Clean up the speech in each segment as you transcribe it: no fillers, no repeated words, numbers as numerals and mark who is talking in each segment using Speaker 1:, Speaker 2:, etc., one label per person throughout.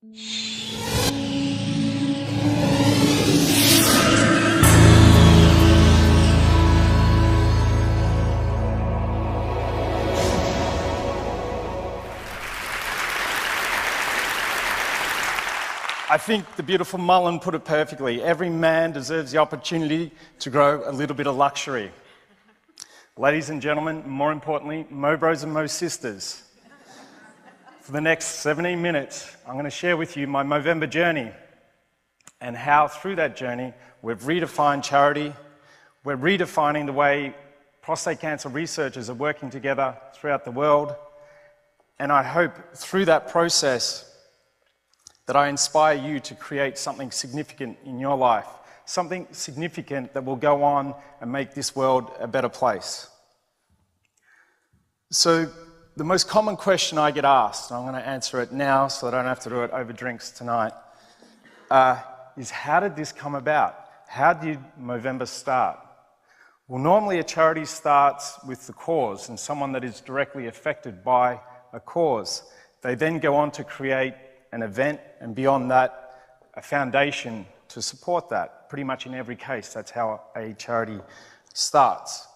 Speaker 1: I think the beautiful Mullen put it perfectly. Every man deserves the opportunity to grow a little bit of luxury. Ladies and gentlemen, more importantly, Mo Bros and Mo Sisters. For the next 17 minutes, I'm going to share with you my Movember journey and how through that journey we've redefined charity, we're redefining the way prostate cancer researchers are working together throughout the world, and I hope through that process that I inspire you to create something significant in your life, something significant that will go on and make this world a better place. So the most common question I get asked, and I'm going to answer it now so I don't have to do it over drinks tonight, is how did this come about? How did Movember start? Well, normally a charity starts with the cause and someone that is directly affected by a cause. They then go on to create an event, and beyond that, a foundation to support that. Pretty much in every case, that's how a charity starts.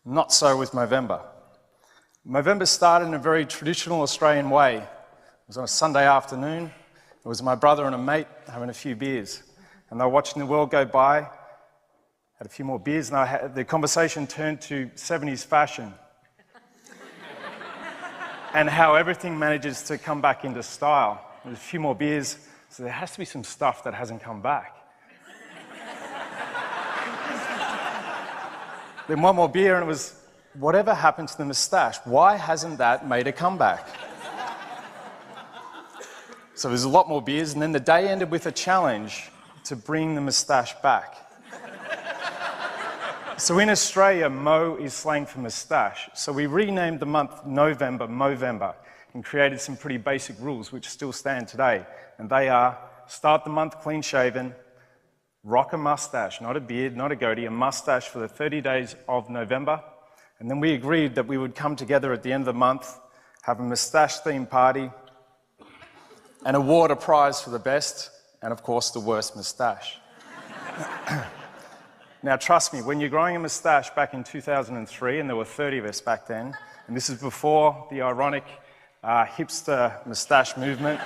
Speaker 1: Not so with Movember. Movember started in a very traditional Australian way. It was on a Sunday afternoon. It was my brother and a mate having a few beers, and they were watching the world go by, had a few more beers, and the conversation turned to 70s fashion. And how everything manages to come back into style. There's a few more beers, so there has to be some stuff that hasn't come back. Then one more beer, and it was, whatever happened to the moustache? Why hasn't that made a comeback? So there's a lot more beers, and then the day ended with a challenge to bring the moustache back. So in Australia, Mo is slang for moustache. So we renamed the month November, Movember, and created some pretty basic rules which still stand today. And they are, start the month clean shaven, rock a mustache, not a beard, not a goatee, a mustache for the 30 days of November. And then we agreed that we would come together at the end of the month, have a moustache-themed party, and award a prize for the best, and of course the worst moustache. Now, trust me, when you're growing a moustache back in 2003, and there were 30 of us back then, and this is before the ironic hipster moustache movement.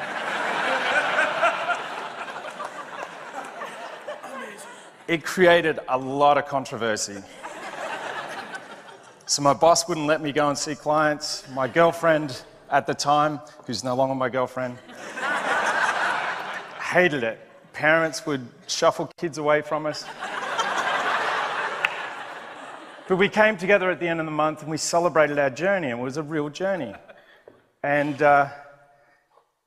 Speaker 1: It created a lot of controversy. So my boss wouldn't let me go and see clients. My girlfriend at the time, who's no longer my girlfriend, hated it. Parents would shuffle kids away from us. But we came together at the end of the month and we celebrated our journey, and it was a real journey. And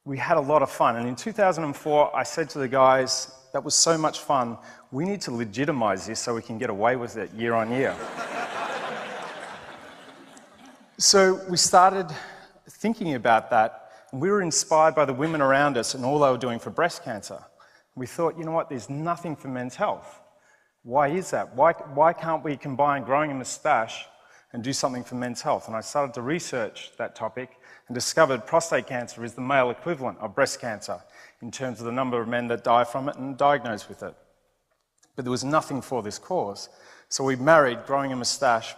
Speaker 1: we had a lot of fun. And in 2004, I said to the guys, that was so much fun, we need to legitimize this so we can get away with it year on year. So we started thinking about that, and we were inspired by the women around us and all they were doing for breast cancer. We thought, you know what, there's nothing for men's health. Why is that? Why can't we combine growing a moustache and do something for men's health? And I started to research that topic and discovered prostate cancer is the male equivalent of breast cancer in terms of the number of men that die from it and diagnosed with it. But there was nothing for this cause. So we married growing a moustache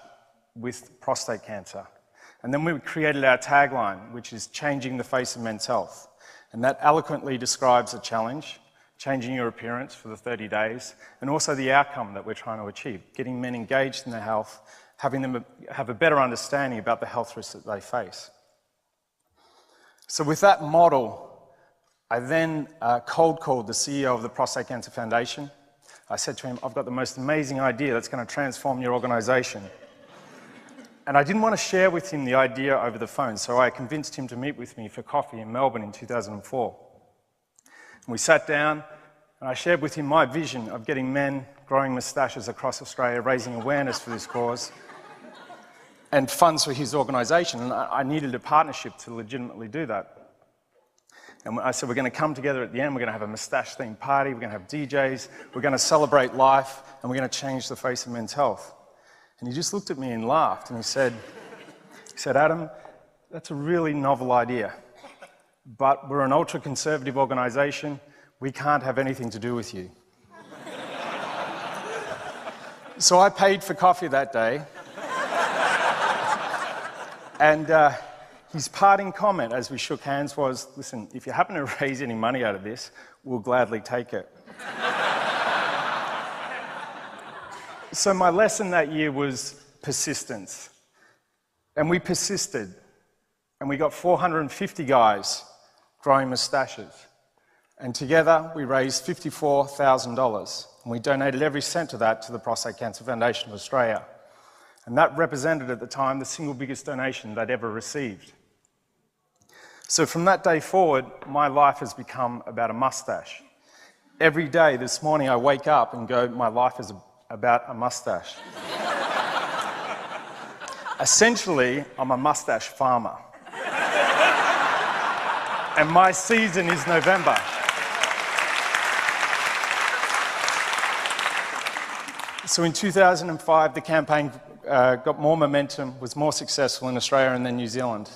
Speaker 1: with prostate cancer. And then we created our tagline, which is changing the face of men's health. And that eloquently describes a challenge, changing your appearance for the 30 days, and also the outcome that we're trying to achieve, getting men engaged in their health, having them have a better understanding about the health risks that they face. So with that model, I then cold called the CEO of the Prostate Cancer Foundation. I said to him, I've got the most amazing idea that's going to transform your organization. And I didn't want to share with him the idea over the phone, so I convinced him to meet with me for coffee in Melbourne in 2004. And we sat down, and I shared with him my vision of getting men growing moustaches across Australia, raising awareness for this cause, and funds for his organisation. And I needed a partnership to legitimately do that. And I said, we're going to come together at the end, we're going to have a moustache-themed party, we're going to have DJs, we're going to celebrate life, and we're going to change the face of men's health. And he just looked at me and laughed, and he said, Adam, that's a really novel idea. but we're an ultra-conservative organisation. We can't have anything to do with you. So I paid for coffee that day. And his parting comment as we shook hands was, listen, if you happen to raise any money out of this, we'll gladly take it. So my lesson that year was persistence. And we persisted. And we got 450 guys growing moustaches. And together we raised $54,000. And we donated every cent of that to the Prostate Cancer Foundation of Australia. And that represented at the time the single biggest donation they'd ever received. So from that day forward, my life has become about a mustache. Every day this morning I wake up and go, my life is about a mustache. Essentially, I'm a mustache farmer. And my season is November. So in 2005, the campaign got more momentum, was more successful in Australia and then New Zealand.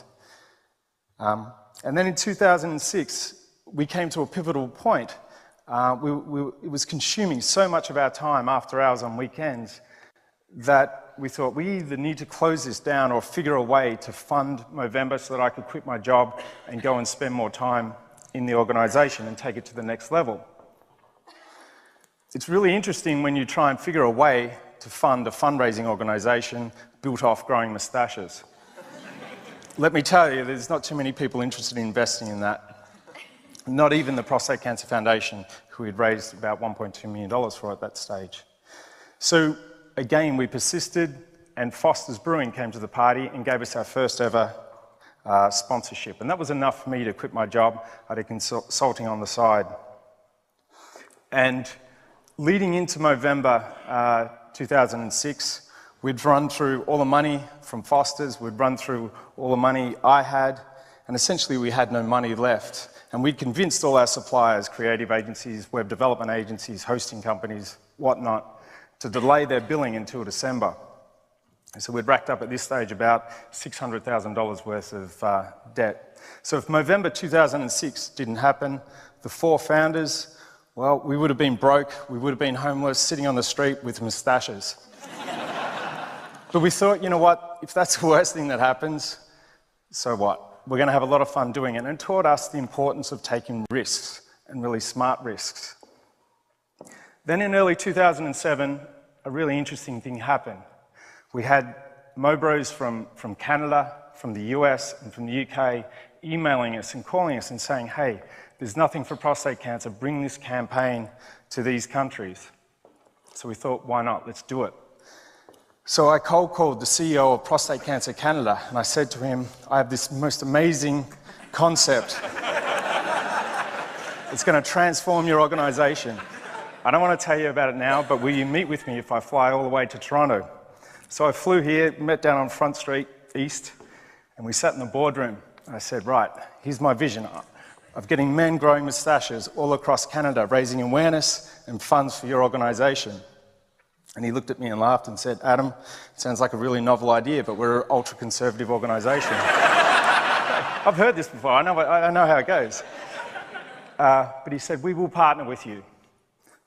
Speaker 1: And then in 2006, we came to a pivotal point. It was consuming so much of our time after hours on weekends that we thought we either need to close this down or figure a way to fund Movember so that I could quit my job and go and spend more time in the organisation and take it to the next level. It's really interesting when you try and figure a way to fund a fundraising organisation built off growing moustaches. Let me tell you, there's not too many people interested in investing in that. Not even the Prostate Cancer Foundation, who had raised about $1.2 million for at that stage. So again, we persisted, and Foster's Brewing came to the party and gave us our first ever sponsorship. And that was enough for me to quit my job. I did consulting on the side. And leading into Movember 2006, we'd run through all the money from Foster's, we'd run through all the money I had, and essentially we had no money left. And we'd convinced all our suppliers, creative agencies, web development agencies, hosting companies, whatnot, to delay their billing until December. And so we'd racked up at this stage about $600,000 worth of debt. So if Movember 2006 didn't happen, the four founders, well, we would have been broke, we would have been homeless, sitting on the street with moustaches. But we thought, you know what, if that's the worst thing that happens, so what? We're going to have a lot of fun doing it. And it taught us the importance of taking risks, and really smart risks. Then in early 2007, a really interesting thing happened. We had Mobros from Canada, from the US, and from the UK emailing us and calling us and saying, hey, there's nothing for prostate cancer, bring this campaign to these countries. So we thought, why not? Let's do it. So I cold called the CEO of Prostate Cancer Canada, and I said to him, I have this most amazing concept. It's going to transform your organisation. I don't want to tell you about it now, but will you meet with me if I fly all the way to Toronto? So I flew here, met down on Front Street East, and we sat in the boardroom. I said, right, here's my vision of getting men growing moustaches all across Canada, raising awareness and funds for your organisation. And he looked at me and laughed and said, Adam, it sounds like a really novel idea, but we're an ultra-conservative organisation. I've heard this before, I know how it goes. But he said, we will partner with you,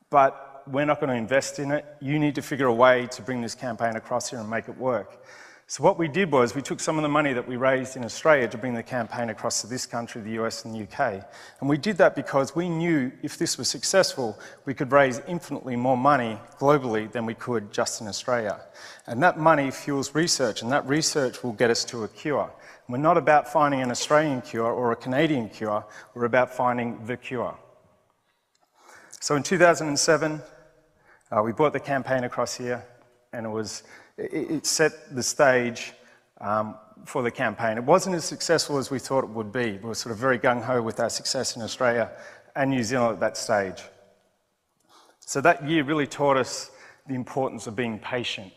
Speaker 1: but we're not going to invest in it. You need to figure a way to bring this campaign across here and make it work. So what we did was we took some of the money that we raised in Australia to bring the campaign across to this country, the US and the UK. And we did that because we knew if this was successful, we could raise infinitely more money globally than we could just in Australia. And that money fuels research, and that research will get us to a cure. And we're not about finding an Australian cure or a Canadian cure, we're about finding the cure. So in 2007, we brought the campaign across here, and it set the stage for the campaign. It wasn't as successful as we thought it would be. We were sort of very gung-ho with our success in Australia and New Zealand at that stage. So that year really taught us the importance of being patient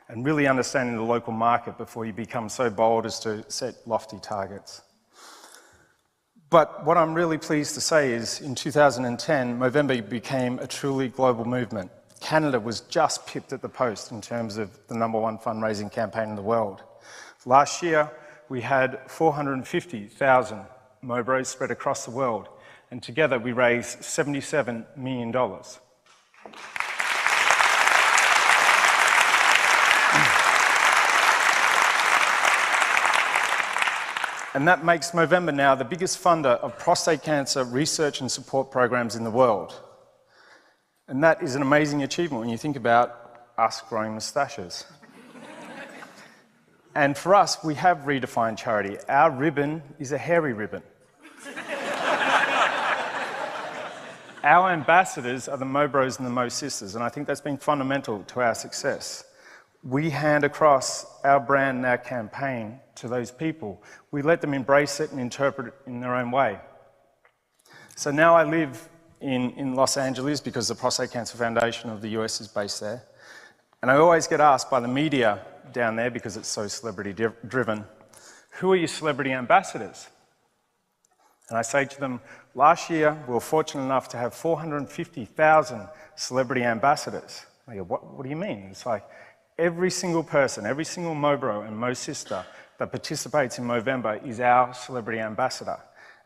Speaker 1: and really understanding the local market before you become so bold as to set lofty targets. But what I'm really pleased to say is in 2010, Movember became a truly global movement. Canada was just pipped at the post in terms of the #1 fundraising campaign in the world. Last year, we had 450,000 Mobros spread across the world, and together we raised $77 million. And that makes Movember now the biggest funder of prostate cancer research and support programs in the world. And that is an amazing achievement when you think about us growing moustaches. And for us, we have redefined charity. Our ribbon is a hairy ribbon. Our ambassadors are the Mobros and the Mo Sisters, and I think that's been fundamental to our success. We hand across our brand and our campaign to those people. We let them embrace it and interpret it in their own way. So now I live in Los Angeles because the Prostate Cancer Foundation of the US is based there. And I always get asked by the media down there, because it's so celebrity-driven, who are your celebrity ambassadors? And I say to them, last year we were fortunate enough to have 450,000 celebrity ambassadors. I go, what do you mean? It's like every single person, every single Mobro and Mo Sister that participates in Movember is our celebrity ambassador.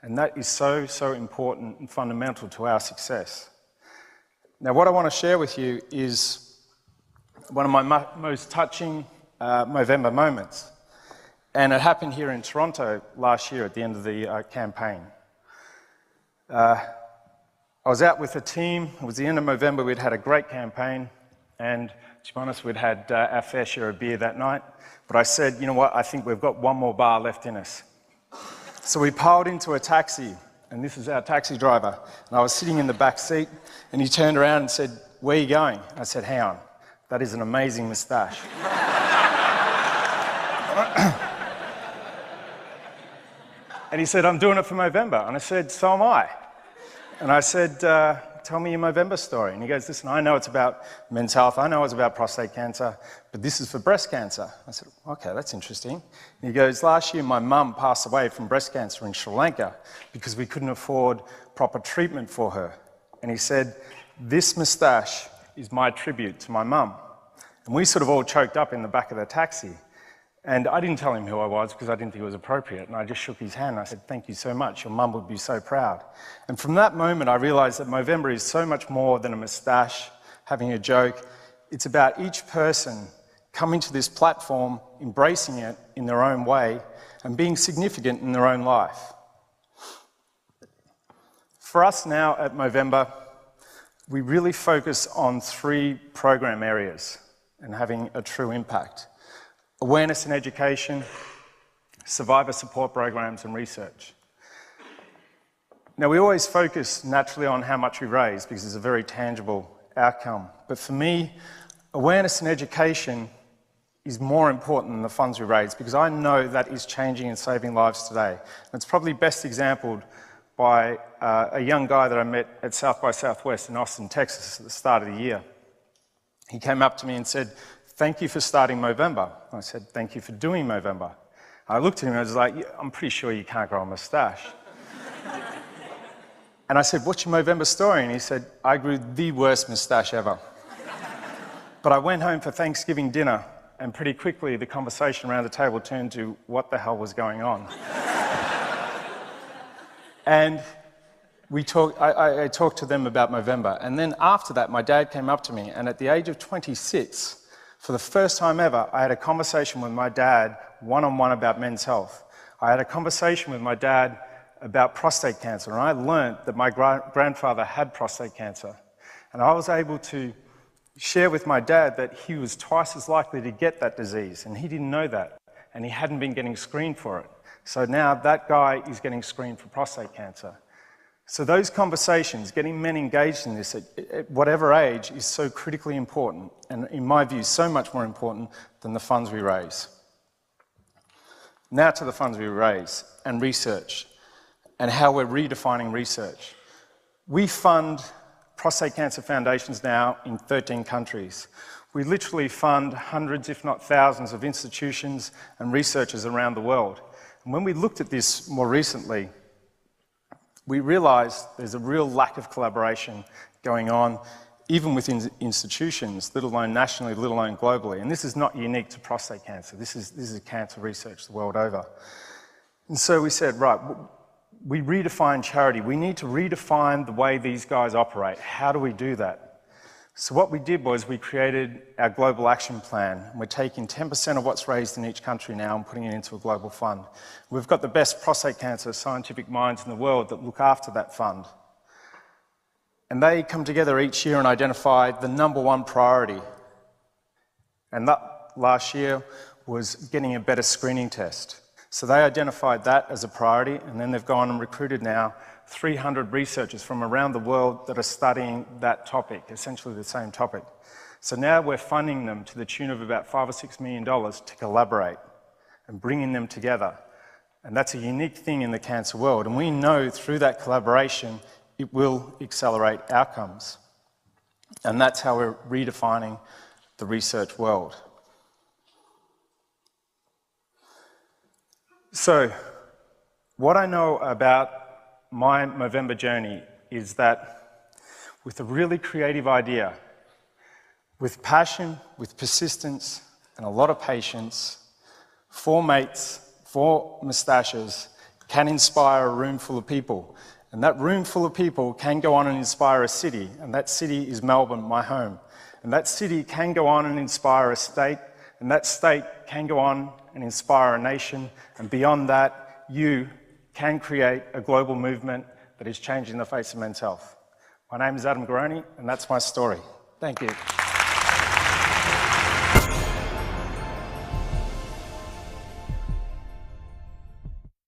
Speaker 1: And that is so, so important and fundamental to our success. Now, what I want to share with you is one of my most touching Movember moments. And it happened here in Toronto last year at the end of the campaign. I was out with a team. It was the end of Movember. We'd had a great campaign. And to be honest, we'd had our fair share of beer that night. But I said, you know what, I think we've got one more bar left in us. So we piled into a taxi, and this is our taxi driver. And I was sitting in the back seat, and he turned around and said, where are you going? I said, hang on, that is an amazing moustache. And he said, I'm doing it for Movember. And I said, so am I. And I said, tell me your Movember story. And he goes, listen, I know it's about men's health, I know it's about prostate cancer, but this is for breast cancer. I said, okay, that's interesting. And he goes, last year my mum passed away from breast cancer in Sri Lanka because we couldn't afford proper treatment for her. And he said, this moustache is my tribute to my mum. And we sort of all choked up in the back of the taxi. And I didn't tell him who I was because I didn't think it was appropriate. And I just shook his hand and I said, thank you so much. Your mum would be so proud. And from that moment, I realized that Movember is so much more than a moustache, having a joke. It's about each person coming to this platform, embracing it in their own way, and being significant in their own life. For us now at Movember, we really focus on 3 program areas and having a true impact. Awareness and education, survivor support programs, and research. Now, we always focus naturally on how much we raise because it's a very tangible outcome. But for me, awareness and education is more important than the funds we raise because I know that is changing and saving lives today. And it's probably best exampled by a young guy that I met at South by Southwest in Austin, Texas at the start of the year. He came up to me and said, thank you for starting Movember. I said, thank you for doing Movember. I looked at him and I was like, I'm pretty sure you can't grow a moustache. And I said, what's your Movember story? And he said, I grew the worst moustache ever. But I went home for Thanksgiving dinner, and pretty quickly the conversation around the table turned to what the hell was going on. And I talked to them about Movember. And then after that, my dad came up to me, and at the age of 26, for the first time ever, I had a conversation with my dad one-on-one about men's health. I had a conversation with my dad about prostate cancer, and I learned that my grandfather had prostate cancer. And I was able to share with my dad that he was twice as likely to get that disease, and he didn't know that, and he hadn't been getting screened for it. So now that guy is getting screened for prostate cancer. So those conversations, getting men engaged in this at whatever age, is so critically important, and in my view, so much more important than the funds we raise. Now to the funds we raise and research, and how we're redefining research. We fund prostate cancer foundations now in 13 countries. We literally fund hundreds, if not thousands, of institutions and researchers around the world. And when we looked at this more recently, we realized there's a real lack of collaboration going on, even within institutions, let alone nationally, let alone globally. And this is not unique to prostate cancer. This is cancer research the world over. And so we said, right, we redefine charity. We need to redefine the way these guys operate. How do we do that? So what we did was we created our global action plan. We're taking 10% of what's raised in each country now and putting it into a global fund. We've got the best prostate cancer scientific minds in the world that look after that fund. And they come together each year and identify the #1 priority. And that last year was getting a better screening test. So they identified that as a priority, and then they've gone and recruited now 300 researchers from around the world that are studying that topic, essentially the same topic. So now we're funding them to the tune of about $5 or $6 million to collaborate and bringing them together. And that's a unique thing in the cancer world. And we know through that collaboration, it will accelerate outcomes. And that's how we're redefining the research world. So, what I know about my Movember journey is that with a really creative idea, with passion, with persistence, and a lot of patience, 4 mates, 4 moustaches can inspire a room full of people. And that room full of people can go on and inspire a city, and that city is Melbourne, my home. And that city can go on and inspire a state, and that state can go on and inspire a nation, and beyond that, you can create a global movement that is changing the face of men's health. My name is Garone, and that's my story. Thank you.